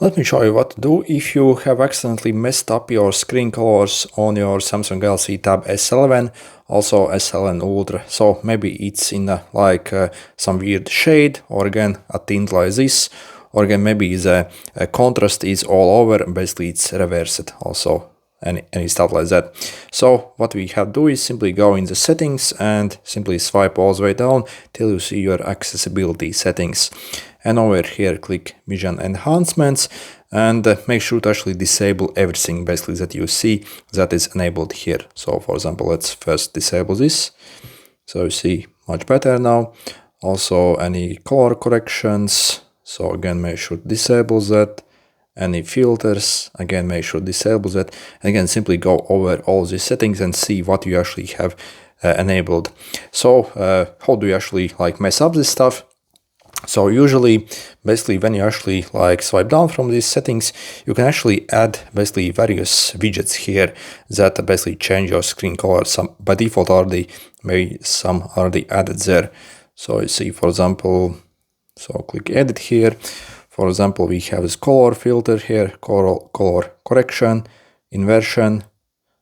Let me show you what to do if you have accidentally messed up your screen colors on your Samsung Galaxy Tab S11, also S11 Ultra. So maybe it's in some weird shade, or again a tint like this, or again maybe the contrast is all over, basically it's reversed also, any stuff like that. So what we have to do is simply go in the settings and simply swipe all the way down till you see your accessibility settings. And over here click vision enhancements and make sure to actually disable everything basically that you see that is enabled here. So for example, let's first disable this, so you see much better now. Also any color corrections, so again make sure to disable that. Any filters, again make sure to disable that. And again simply go over all these settings and see what you actually have enabled. So how do you actually mess up this stuff? So usually, basically, when you actually swipe down from these settings, you can actually add basically various widgets here that basically change your screen color. Some by default already, maybe some already added there. So you see, for example, so click edit here. For example, we have this color filter here, color correction, inversion.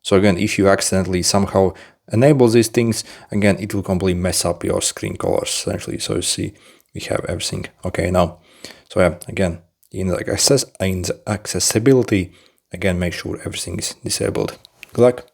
So again, if you accidentally somehow enable these things, again, it will completely mess up your screen colors essentially. So you see, we have everything okay now. So yeah, again, in the accessibility, again, make sure everything is disabled. Good luck.